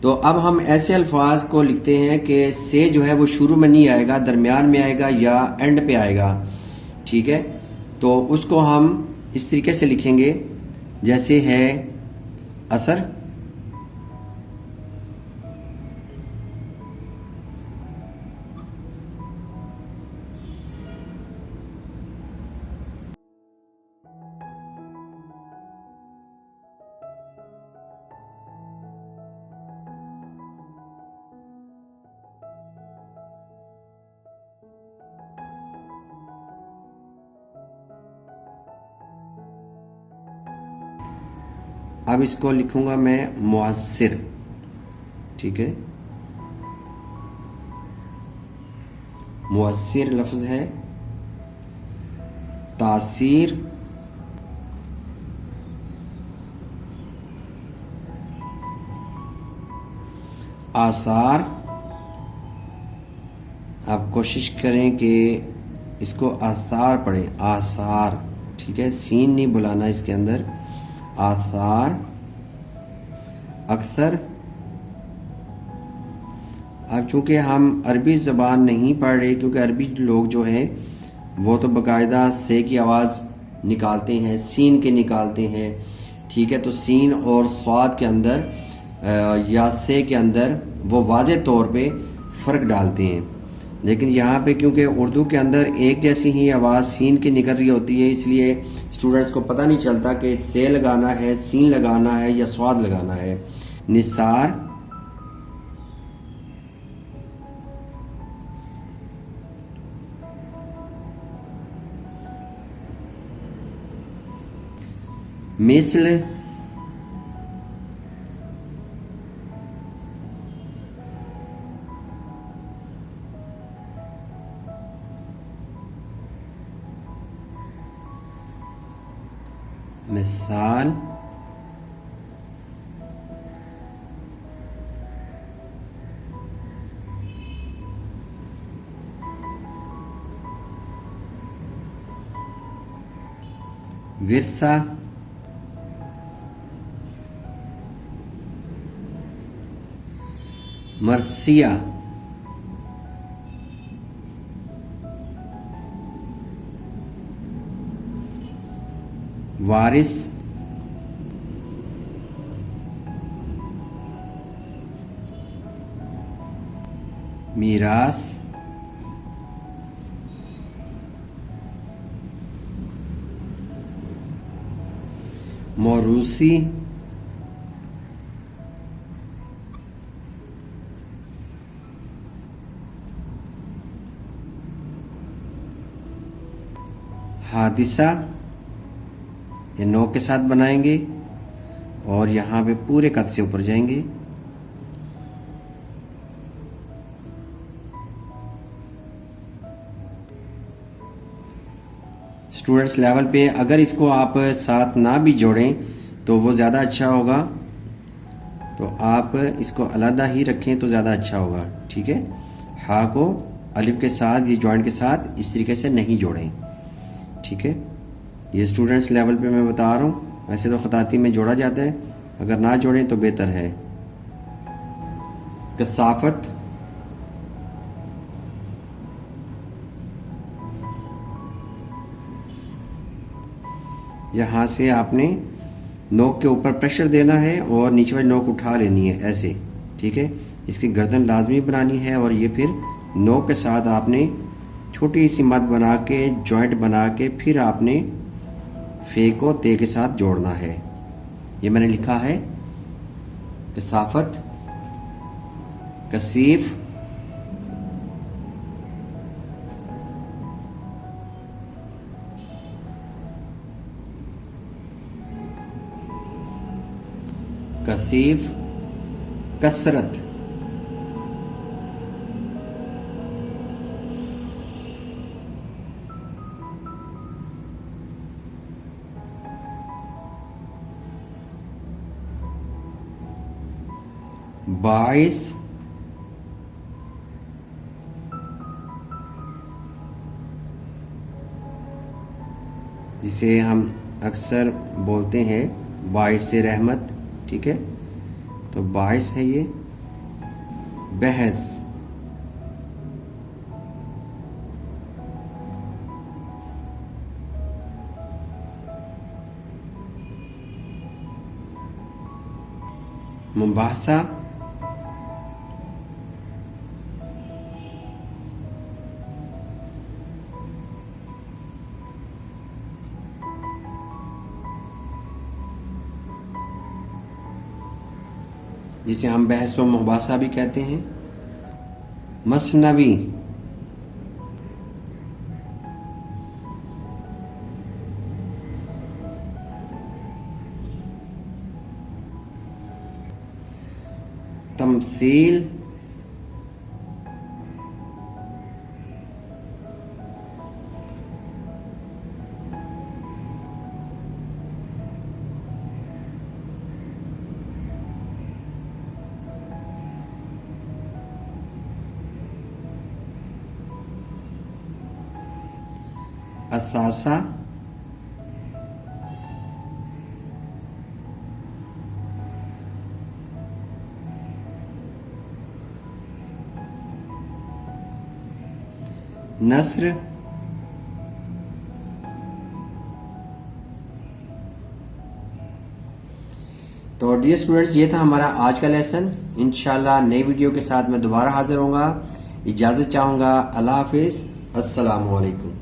तो अब हम ऐसे अल्फाज को लिखते हैं कि से जो है वो शुरू में नहीं आएगा, दरमियान में आएगा या एंड पे आएगा। ठीक है, तो उसको हम इस तरीके से लिखेंगे जैसे है असर, अब इसको लिखूंगा मैं मुअस्सिर। ठीक है, मुअस्सिर लफ्ज़ है, तासीर आसार। आप कोशिश करें कि इसको आसार पढ़ें, आसार। ठीक है, सीन नहीं बुलाना इसके अंदर, आसार। अक्सर, अब चूँकि हम अरबी ज़बान नहीं पढ़ रहे, क्योंकि अरबी लोग जो हैं वो तो बाकायदा से की आवाज़ निकालते हैं, सीन के निकालते हैं। ठीक है, तो सीन और स्वाद के अंदर या से के अंदर वो वाज़े तौर पे फ़र्क डालते हैं। लेकिन यहाँ पे क्योंकि उर्दू के अंदर एक जैसी ही आवाज़ सीन की निकल रही होती है, इसलिए स्टूडेंट्स को पता नहीं चलता कि से लगाना है, सीन लगाना है या स्वाद लगाना है। निसार, मिस्ल, मिसाल, विरसा, मरसिया, वारिस, मीरास, मौरूसी, हादिसा। ये नो के साथ बनाएंगे और यहाँ पे पूरे कद से ऊपर जाएंगे। स्टूडेंट्स लेवल पे अगर इसको आप साथ ना भी जोड़ें तो वो ज़्यादा अच्छा होगा, तो आप इसको अलग ही रखें तो ज़्यादा अच्छा होगा। ठीक है, हा को अलिफ के साथ, ये जॉइंट के साथ इस तरीके से नहीं जोड़ें। ठीक है, ये स्टूडेंट्स लेवल पे मैं बता रहा हूँ। वैसे तो ख़ताती में जोड़ा जाता है, अगर ना जोड़ें तो बेहतर है। कसाफत, यहाँ से आपने नोक के ऊपर प्रेशर देना है और नीचे वाली नोक उठा लेनी है ऐसे। ठीक है, इसकी गर्दन लाजमी बनानी है और ये फिर नोक के साथ आपने छोटी सी मद बना के, जॉइंट बना के, फिर आपने फे को ते के साथ जोड़ना है। ये मैंने लिखा है कसाफत, कसीफ, कसीफ, कसरत, बाइस, जिसे हम अक्सर बोलते हैं बाइस से रहमत। ठीक है, तो बाइस है ये। बहस, मुबाहसा, जिसे हम बहस व मुबाहसा भी कहते हैं। मसनवी, तमसील, असासा, नस्र, तो डियर स्टूडेंट्स, ये था हमारा आज का लेसन। इंशाल्लाह नई वीडियो के साथ मैं दोबारा हाजिर होऊंगा। इजाज़त चाहूँगा। अल्लाह हाफिज़। अस्सलामु अलैकुम।